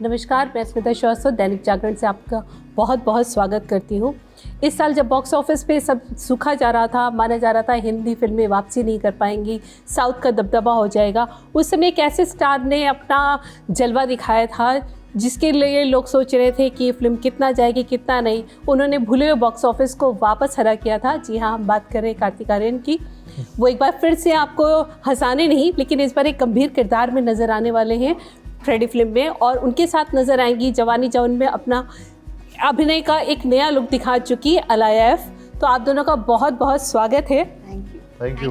नमस्कार, मैं स्मिता श्रीवास्तव दैनिक जागरण से आपका बहुत बहुत स्वागत करती हूँ। इस साल जब बॉक्स ऑफिस पे सब सूखा जा रहा था, माना जा रहा था हिंदी फिल्में वापसी नहीं कर पाएंगी, साउथ का दबदबा हो जाएगा, उस समय एक ऐसे स्टार ने अपना जलवा दिखाया था जिसके लिए लोग सोच रहे थे कि ये फिल्म कितना जाएगी कितना नहीं। उन्होंने भूले हुए बॉक्स ऑफिस को वापस हरा किया था। जी हाँ, हम बात कर रहे हैं कार्तिक आर्यन की। वो एक बार फिर से आपको हंसाने नहीं, लेकिन इस बार एक गंभीर किरदार में नज़र आने वाले हैं फ्रेडी फिल्म में, और उनके साथ नज़र आएंगी जवानी जवान में अपना अभिनय का एक नया लुक दिखा चुकी अलाया एफ। तो आप दोनों का बहुत बहुत स्वागत है। Thank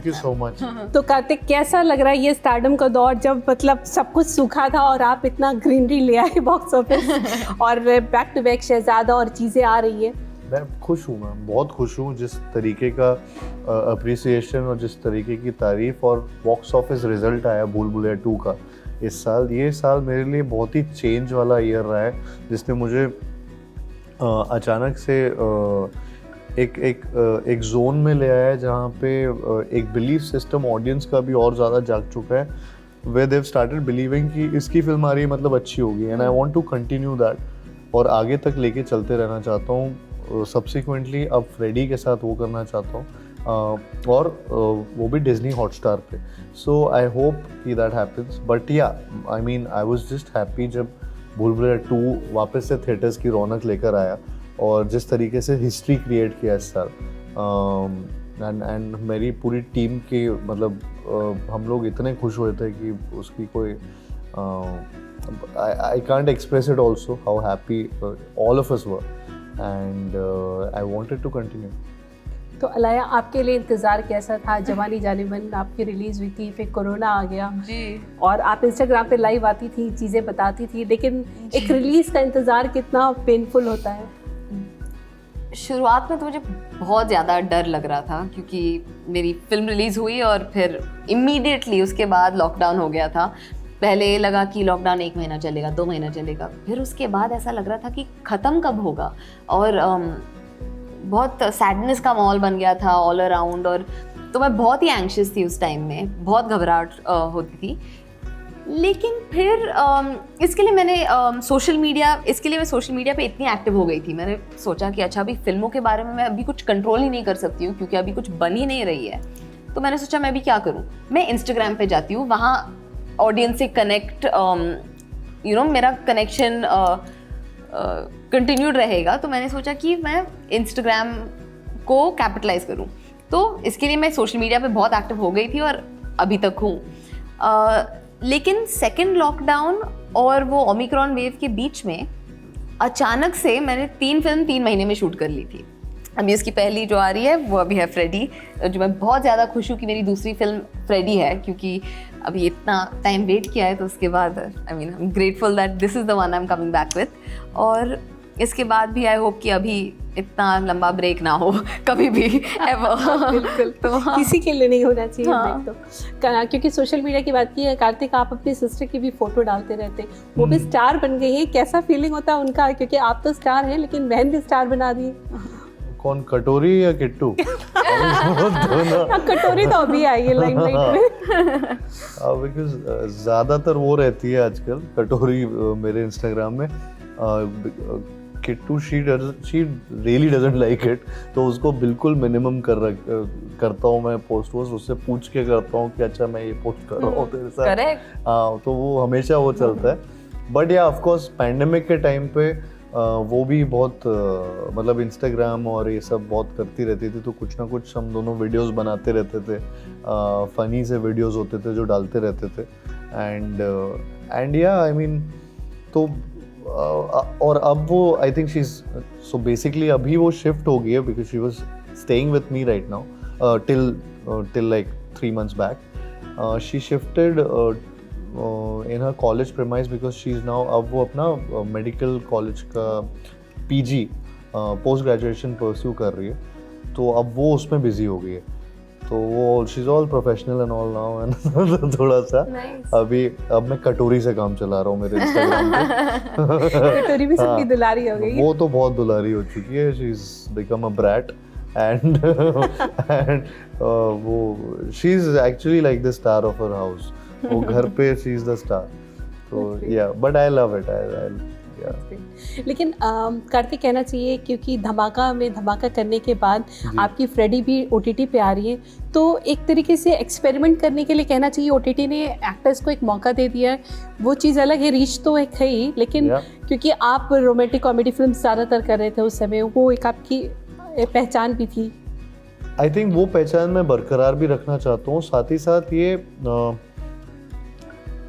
you so much. तो कार्तिक, कैसा लग रहा है ये स्टारडम का दौर, जब मतलब सब कुछ सूखा था और आप इतना ग्रीनरी ले आए बॉक्स ऑफिस और बैक टू बैक शहजादा और चीज़ें आ रही है? मैं खुश हूँ, मैं बहुत खुश हूँ जिस तरीके का अप्रिसिएशन और जिस तरीके की तारीफ और बॉक्स ऑफिस रिजल्ट आया भूल भुलैया 2 का इस साल। ये साल मेरे लिए बहुत ही चेंज वाला ईयर रहा है, जिसने मुझे अचानक से एक जोन में ले आया है जहाँ पे एक बिलीफ सिस्टम ऑडियंस का भी और ज़्यादा जाग चुका है, वे देव स्टार्टेड बिलीविंग कि इसकी फिल्म आ रही है मतलब अच्छी होगी, and I want to continue that और आगे तक लेके चलते रहना चाहता हूँ। सब्सिक्वेंटली अब फ्रेडी के साथ वो करना चाहता हूँ और वो भी डिज्नी हॉटस्टार पे। सो आई होप कि दैट हैपन्स, बट या I mean I was just happy जब भूल भुलैया 2 वापस से थिएटर्स की रौनक लेकर आया और जिस तरीके से हिस्ट्री क्रिएट किया इस साल। एंड मेरी पूरी टीम की मतलब हम लोग इतने खुश हुए थे कि उसकी कोई I can't express it also how happy all of us were, and I wanted to continue. तो अलाया, आपके लिए इंतज़ार कैसा था? जवानी जानेमन आपकी रिलीज़ हुई थी, फिर कोरोना आ गया जी, और आप इंस्टाग्राम पे लाइव आती थी, चीज़ें बताती थी, लेकिन एक रिलीज़ का इंतज़ार कितना पेनफुल होता है? शुरुआत में तो मुझे बहुत ज़्यादा डर लग रहा था क्योंकि मेरी फिल्म रिलीज़ हुई और फिर इमीडिएटली उसके बाद लॉकडाउन हो गया था। पहले लगा कि लॉकडाउन 1 महीना चलेगा, 2 महीना चलेगा, फिर उसके बाद ऐसा लग रहा था कि ख़त्म कब होगा, और बहुत सैडनेस का माहौल बन गया था ऑल अराउंड। और तो मैं बहुत ही एंग्शियस थी उस टाइम में, बहुत घबराहट होती थी। लेकिन फिर इसके लिए मैंने सोशल मीडिया पे इतनी एक्टिव हो गई थी, मैंने सोचा कि अच्छा अभी फिल्मों के बारे में मैं अभी कुछ कंट्रोल ही नहीं कर सकती हूँ क्योंकि अभी कुछ बन ही नहीं रही है। तो मैंने सोचा मैं अभी क्या करूँ, मैं इंस्टाग्राम पे जाती हूँ, वहाँ ऑडियंस से कनेक्ट मेरा कनेक्शन कंटिन्यूड रहेगा। तो मैंने सोचा कि मैं इंस्टाग्राम को कैपिटलाइज करूँ, तो इसके लिए मैं सोशल मीडिया पे बहुत एक्टिव हो गई थी और अभी तक हूँ। लेकिन सेकेंड लॉकडाउन और वो ओमिक्रॉन वेव के बीच में अचानक से मैंने 3 फिल्म 3 महीने में शूट कर ली थी। अभी उसकी पहली जो आ रही है वो अभी है फ्रेडी, जो मैं बहुत ज़्यादा खुश हूँ कि मेरी दूसरी फिल्म फ्रेडी है, क्योंकि अभी इतना टाइम वेट किया है तो उसके बाद I mean I am grateful that this is the one I am coming back with. और इसके बाद भी आई होप कि अभी इतना लंबा ब्रेक ना हो कभी भी एवर। बिल्कुल, तो किसी के लिए नहीं होना चाहिए ब्रेक तो। क्योंकि सोशल मीडिया की बात की है कार्तिक, आप अपनी सिस्टर की भी फोटो डालते रहते, वो भी स्टार बन गई है, कैसा फीलिंग होता है उनका? क्योंकि आप तो स्टार हैं लेकिन बहन भी स्टार बना दी। कौन, कटोरी या किट्टू? कटोरी तो अभी आई है लाइमलाइट में। बिकॉज ज़्यादातर वो रहती है आजकल कटोरी मेरे इंस्टाग्राम में। Kittu she really doesn't like it, तो उसको बिल्कुल मिनिमम करता हूँ मैं पोस्ट उससे पूछ के करता हूँ कि अच्छा मैं ये पोस्ट कर रहा हूँ तेरे साथ। हाँ, तो वो हमेशा वो चलता है। बट या ऑफ कोर्स पैंडेमिक के टाइम पे वो भी बहुत मतलब इंस्टाग्राम और ये सब बहुत करती रहती थी, तो कुछ ना कुछ हम दोनों वीडियोस बनाते रहते थे, फ़नी से वीडियोस होते थे जो डालते रहते थे। एंड या आई मीन तो और अब वो I think she is so basically अभी वो शिफ्ट हो गई है because she was staying with me right now till like 3 months back. She shifted in her college premise because she is now अब वो अपना मेडिकल कॉलेज का PG post graduation pursue कर रही है, तो अब वो उसमें बिजी हो गई है, तो वो she is all professional and all now and थोड़ा सा अभी अब मैं कटोरी से काम चला रहा हूँ मेरे इंस्टाग्राम पे। कटोरी भी सबकी दुलारी हो गई, वो तो बहुत दुलारी हो चुकी है, she is become a brat and वो she is actually like the star of her house, वो घर पे she is the star। तो या बट आई लव इट या लेकिन कार्तिक कहना चाहिए क्योंकि धमाका में धमाका करने के बाद आपकी फ्रेडी भी OTT पे आ रही है, तो एक तरीके से एक्सपेरिमेंट करने के लिए कहना चाहिए OTT ने एक्टर्स को एक मौका दे दिया है। वो चीज़ अलग है, रीच तो एक है ही, लेकिन क्योंकि आप रोमांटिक कॉमेडी फिल्म ज़्यादातर कर रहे थे उस समय, वो एक आपकी पहचान भी थी। आई थिंक वो पहचान मैं बरकरार भी रखना चाहता हूँ। साथ ही साथ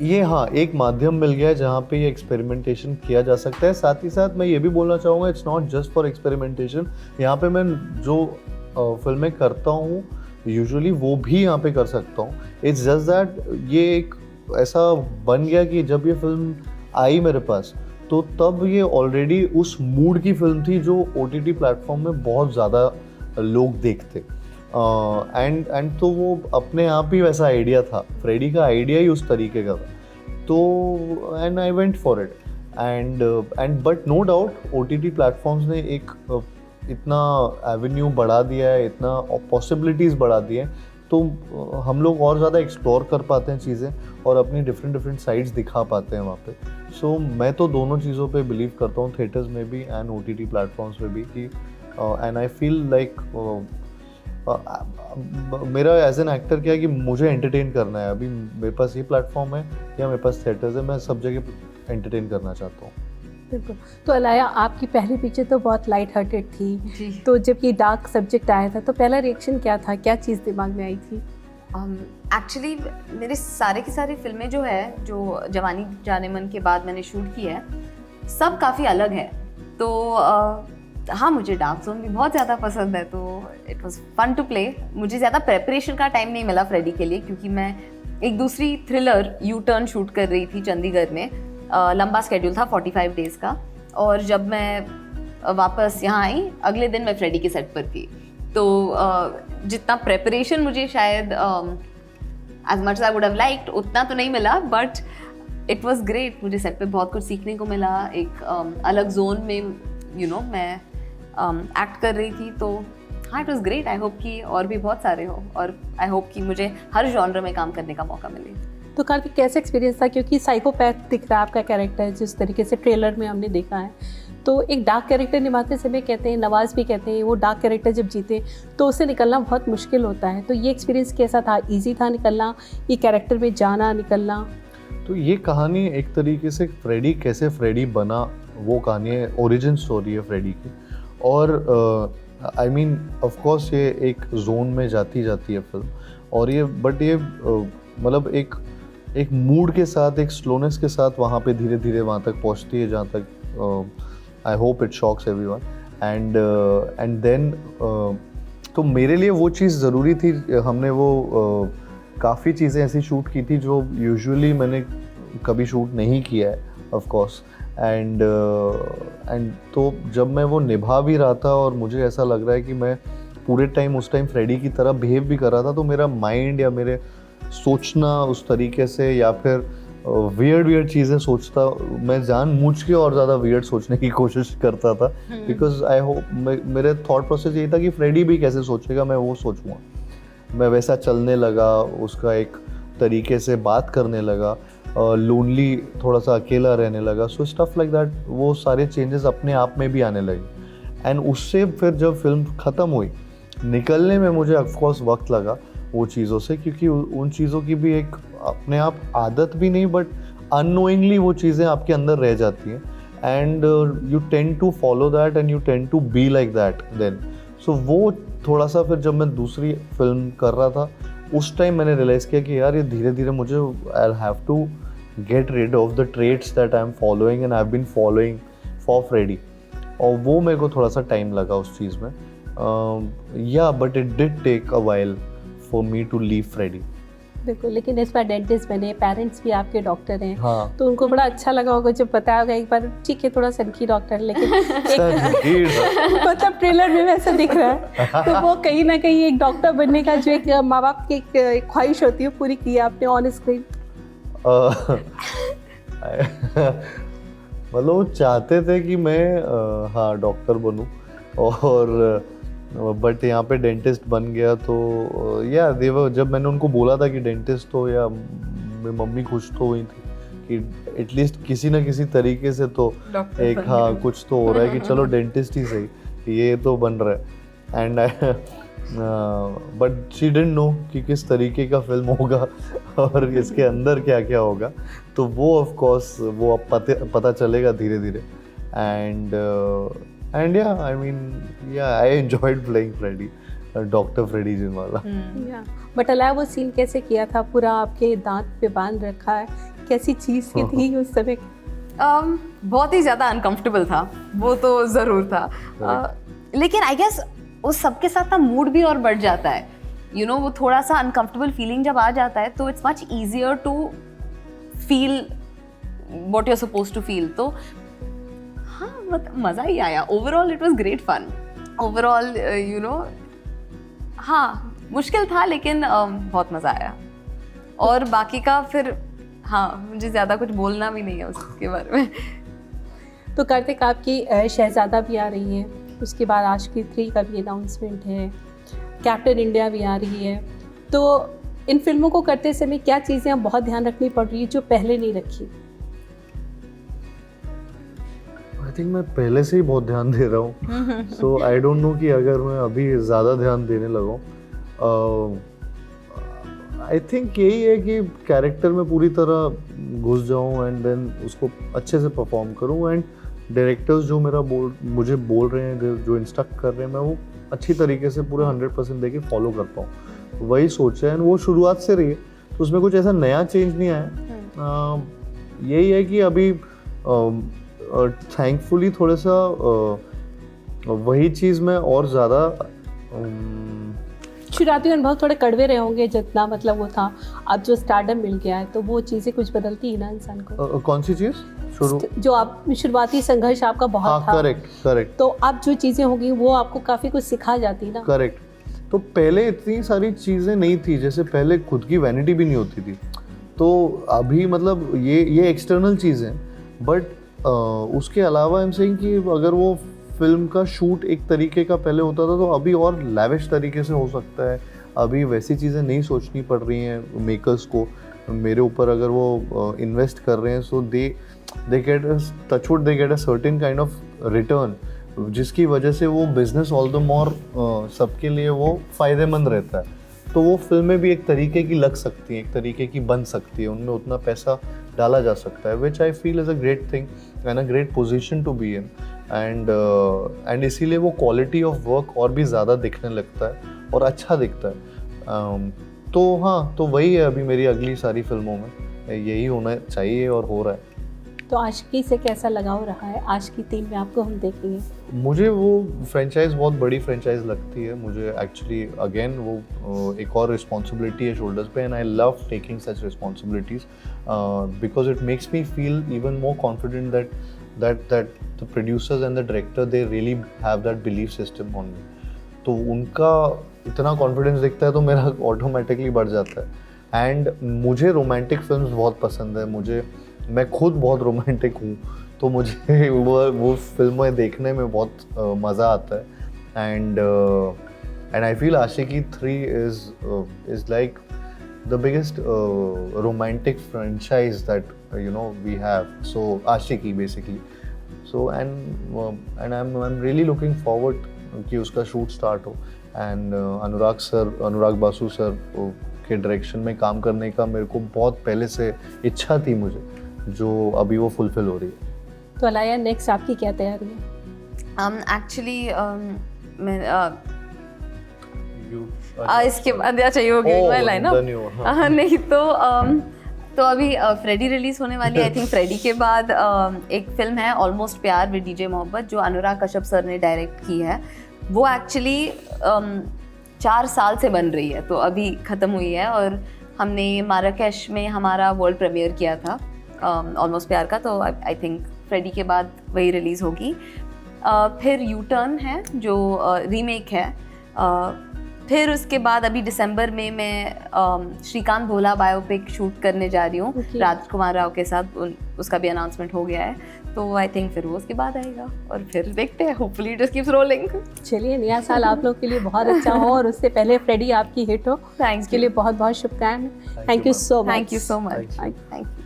ये हाँ एक माध्यम मिल गया है जहाँ पे ये एक्सपेरिमेंटेशन किया जा सकता है। साथ ही साथ मैं ये भी बोलना चाहूँगा, it's not just for experimentation. यहाँ पे मैं जो फिल्में करता हूँ यूजुअली वो भी यहाँ पे कर सकता हूँ। इट्स जस्ट दैट ये एक ऐसा बन गया कि जब ये फिल्म आई मेरे पास तो तब ये ऑलरेडी उस मूड की फिल्म थी जो OTT प्लेटफॉर्म में बहुत ज़्यादा लोग देखते। एंड तो वो अपने आप ही वैसा आइडिया था, फ्रेडी का आइडिया ही उस तरीके का था, तो and I went for it and but no doubt OTT platforms ने एक इतना एवेन्यू बढ़ा दिया है, इतना पॉसिबिलिटीज़ बढ़ा दी है, तो हम लोग और ज़्यादा एक्सप्लोर कर पाते हैं चीज़ें और अपनी डिफरेंट साइड्स दिखा पाते हैं वहाँ पे। सो मैं तो दोनों चीज़ों पे बिलीव करता हूँ, थिएटर्स में भी एंड OTT प्लेटफॉर्म्स पे भी, कि एंड आई फील लाइक मेरा एज एन एक्टर क्या है कि मुझे एंटरटेन करना है। अभी मेरे पास ये प्लेटफॉर्म है या मेरे पास थिएटर्स है, मैं सब जगह एंटरटेन करना चाहता हूँ। बिल्कुल। तो अलाया, आपकी पहली पिक्चर तो बहुत लाइट हार्टेड थी जी। तो जब ये डार्क सब्जेक्ट आया था तो पहला रिएक्शन क्या था, क्या चीज़ दिमाग में आई थी? एक्चुअली मेरे सारे की सारी फिल्में जो है, जो जवानी जाने मन के बाद मैंने शूट की है, सब काफ़ी अलग है। तो हाँ, मुझे डार्क जोन भी बहुत ज़्यादा पसंद है, तो it was fun to play. मुझे ज़्यादा प्रेपरेशन का टाइम नहीं मिला फ्रेडी के लिए, क्योंकि मैं एक दूसरी थ्रिलर यू टर्न शूट कर रही थी चंडीगढ़ में। लंबा स्केड्यूल था 45 डेज़ का, और जब मैं वापस यहाँ आई अगले दिन मैं फ्रेडी के सेट पर थी। तो जितना प्रेपरेशन मुझे शायद as much I would have liked उतना तो नहीं मिला, बट इट वाज ग्रेट। मुझे सेट पे बहुत कुछ सीखने को मिला। एक अलग जोन में मैं एक्ट कर रही थी, तो हाँ, it was great. I hope कि और भी बहुत सारे हो, और आई होप कि मुझे हर जॉनर में काम करने का मौका मिले। तो कार्तिक, कैसा एक्सपीरियंस था? क्योंकि साइकोपैथ दिख रहा है आपका कैरेक्टर, जिस तरीके से ट्रेलर में हमने देखा है, तो एक डार्क कैरेक्टर निभाते समय कहते हैं, नवाज भी कहते हैं, वो डार्क कैरेक्टर जब जीते तो उससे निकलना बहुत मुश्किल होता है। तो ये एक्सपीरियंस कैसा था? ईजी था निकलना, ये कैरेक्टर में जाना निकलना? तो ये कहानी एक तरीके से फ्रेडी कैसे फ्रेडी बना, वो कहानी है, ओरिजिन स्टोरी है फ्रेडी की। और आई मीन ऑफ कोर्स ये एक जोन में जाती है फिल्म, और ये बट ये मतलब एक मूड के साथ, एक स्लोनेस के साथ वहाँ पे धीरे धीरे वहाँ तक पहुँचती है जहाँ तक I hope it shocks everyone. And then तो मेरे लिए वो चीज़ ज़रूरी थी। हमने वो काफ़ी चीज़ें ऐसी शूट की थी जो यूजुअली मैंने कभी शूट नहीं किया है ऑफ कोर्स। एंड तो जब मैं वो निभा भी रहा था और मुझे ऐसा लग रहा है कि मैं पूरे टाइम उस टाइम फ्रेडी की तरह बिहेव भी कर रहा था, तो मेरा माइंड या मेरे सोचना उस तरीके से, या फिर वियर्ड चीज़ें सोचता, मैं जानबूझ के और ज़्यादा वियर्ड सोचने की कोशिश करता था, बिकॉज आई होप मेरे थॉट प्रोसेस यही था कि फ्रेडी भी कैसे सोचेगा मैं वो सोचूंगा। मैं वैसा चलने लगा, उसका एक तरीके से बात करने लगा, लोनली थोड़ा सा अकेला रहने लगा, सो स्टफ लाइक दैट। वो सारे चेंजेस अपने आप में भी आने लगे। एंड उससे फिर जब फिल्म ख़त्म हुई, निकलने में मुझे ऑफकोर्स वक्त लगा वो चीज़ों से, क्योंकि उन चीज़ों की भी एक अपने आप आदत भी नहीं, बट अननोइंगली वो चीज़ें आपके अंदर रह जाती हैं, and you tend to follow that and you tend to be like that then. So वो थोड़ा सा फिर जब मैं दूसरी फिल्म कर रहा था उस टाइम मैंने रियलाइज़ किया कि यार ये धीरे धीरे मुझे I have to get rid of the traits that I am following and I have been following for Freddie, और वो मेरे को थोड़ा सा टाइम लगा उस चीज़ में। या but it did take a while for me to leave Freddie. बिल्कुल, लेकिन इस बार डेंटिस्ट बने, पेरेंट्स भी आपके डॉक्टर हैं, हाँ। तो उनको बड़ा अच्छा लगा होगा जब बताया होगा एक बार, ठीक है थोड़ा सनकी डॉक्टर, लेकिन मतलब ट्रेलर में वैसा दिख रहा है, तो वो कहीं ना कहीं एक डॉक्टर बनने का जो एक माँ बाप की एक ख्वाहिश होती है पूरी की आपने ऑन स्क्रीन। मतलब वो चाहते थे कि मैं हाँ डॉक्टर बनूं, और बट यहाँ पे डेंटिस्ट बन गया। तो या देवर, जब मैंने उनको बोला था कि डेंटिस्ट हो, या मेरी मम्मी खुश तो हुई थी एटलीस्ट किसी ना किसी तरीके से तो डॉक्टर एक बन हाँ गए। कुछ तो हो रहा है कि चलो डेंटिस्ट ही सही, ये तो बन रहा है। And but she didn't know कि किस तरीके का फिल्म होगा और इसके अंदर क्या क्या होगा, तो वो ऑफ कोर्स वो अब पता चलेगा धीरे धीरे। एंड या आई मीन या I enjoyed playing Freddy, doctor Freddy जिन वाला। बट अलाया वो सीन कैसे किया था, पूरा आपके दांत पे बांध रखा है, कैसी चीज़ की थी उस समय? बहुत ही ज़्यादा अनकंफर्टेबल था, वो तो ज़रूर था। लेकिन आई गेस उस सबके साथ ना मूड भी और बढ़ जाता है, यू नो वो थोड़ा सा अनकंफर्टेबल फीलिंग जब आ जाता है तो it's much easier to feel what you are supposed to feel. तो हाँ मज़ा ही आया, overall it was great fun overall, you know. हाँ मुश्किल था लेकिन बहुत मज़ा आया। और बाकी का फिर हाँ मुझे ज़्यादा कुछ बोलना भी नहीं है उसके बारे में। तो कार्तिक आपकी शहजादा भी आ रही है, उसके बाद आशिकी 3 का भी अनाउंसमेंट है, कैप्टन इंडिया भी आ रही है, तो इन फिल्मों को करते समय क्या चीज़ें अब बहुत ध्यान रखनी पड़ रही है जो पहले नहीं रखी? आई थिंक मैं पहले से ही बहुत ध्यान दे रहा हूँ, सो आई डोंट नो कि अगर मैं अभी ज़्यादा ध्यान देने लगा हूँ। आई थिंक यही है कि कैरेक्टर में पूरी तरह घुस जाऊँ एंड देन उसको अच्छे से परफॉर्म करूँ, एंड डायरेक्टर्स जो मुझे बोल रहे हैं, जो इंस्ट्रक्ट कर रहे हैं, मैं वो अच्छी तरीके से पूरे 100% देके फॉलो कर पाऊँ, वही सोचा है। एंड वो शुरुआत से रही है, तो उसमें कुछ ऐसा नया चेंज नहीं आया। यही है कि अभी थैंकफुली थोड़ा सा वही चीज़ में और ज़्यादा शुरुआती अनुभव थोड़े कड़वे रहे होंगे जितना मतलब वो था, अब जो स्टारडम मिल गया है तो वो चीज़ें कुछ बदलती है ना इंसान को। कौन सी चीज़? जो आप शुरुआती संघर्ष आपका बहुत था, करेक्ट। तो अब जो चीज़ें होंगी वो आपको काफ़ी कुछ सिखा जाती ना। करेक्ट। तो पहले इतनी सारी चीज़ें नहीं थी, जैसे पहले खुद की वैनिटी भी नहीं होती थी, तो अभी मतलब ये एक्सटर्नल चीज़ें, बट उसके अलावा आई एम सेइंग कि अगर वो फिल्म का शूट एक तरीके का पहले होता था तो अभी और लैविश तरीके से हो सकता है। अभी वैसी चीज़ें नहीं सोचनी पड़ रही हैं मेकर्स को, मेरे ऊपर अगर वो इन्वेस्ट कर रहे हैं, so they get touchwood they get a certain kind of return, जिसकी वजह से वो बिजनेस ऑल द मोर सबके लिए वो फ़ायदेमंद रहता है। तो वो फिल्में भी एक तरीके की लग सकती हैं, एक तरीके की बन सकती है, उनमें उतना पैसा डाला जा सकता है, which I feel is a great thing and a great position to be in. And इसीलिए वो क्वालिटी ऑफ वर्क और भी ज़्यादा दिखने लगता है और अच्छा दिखता है। तो हाँ, तो वही है अभी मेरी अगली सारी फिल्मों में, यही होना चाहिए और हो रहा है। तो आशिकी से कैसा लगाव रहा है? आशिकी 3 में आपको हम देखेंगे। मुझे वो फ्रेंचाइज बहुत बड़ी फ्रेंचाइज लगती है मुझे एक्चुअली। अगेन वो एक और रिस्पॉन्सिबिलिटी है शोल्डर्स पे, and I love taking such responsibilities because it makes me feel even more confident that the producers and the director, they really have that belief system on me. तो उनका इतना confidence दिखता है तो मेरा automatically बढ़ जाता है। एंड मुझे रोमांटिक फिल्म्स बहुत पसंद है, मैं खुद बहुत रोमांटिक हूँ, तो मुझे वो फिल्में देखने में बहुत मज़ा आता है। And I feel Aashiqui 3 is like the biggest romantic franchise that we have. So Ashiki basically. So and I'm really looking forward कि उसका शूट स्टार्ट हो, एंड अनुराग बासु सर के डायरेक्शन में काम करने का मेरे को बहुत पहले से इच्छा थी मुझे, जो अभी वो फुलफिल हो रही है। तो अलाया नेक्स्ट आपकी क्या तैयारी है? एक्चुअली मैं इसके बाद अच्छा ये हो गई मैं लाइन नहीं तो अभी फ्रेडी रिलीज होने वाली है। आई थिंक फ्रेडी के बाद एक फिल्म है ऑलमोस्ट प्यार विद डीजे मोहब्बत, जो अनुराग कश्यप सर ने डायरेक्ट की है। वो एक्चुअली 4 साल से बन रही है, तो अभी ख़त्म हुई है, और हमने माराकेश में हमारा वर्ल्ड प्रीमियर किया था ऑलमोस्ट प्यार का। तो आई थिंक फ्रेडी के बाद वही रिलीज़ होगी। फिर यू टर्न है जो रीमेक है। फिर उसके बाद अभी दिसंबर में मैं श्रीकांत भोला बायोपिक शूट करने जा रही हूँ राजकुमार राव के साथ, उसका भी अनाउंसमेंट हो गया है। तो आई थिंक फिर वो उसके बाद आएगा और फिर देखते हैं, hopefully it just keeps rolling. चलिए, नया साल आप लोग के लिए बहुत अच्छा हो और उससे पहले फ्रेडी आपकी हिट हो। थैंक्स के लिए बहुत बहुत शुभकामनाएं। Thank you so much. Thank you so much. Thank you.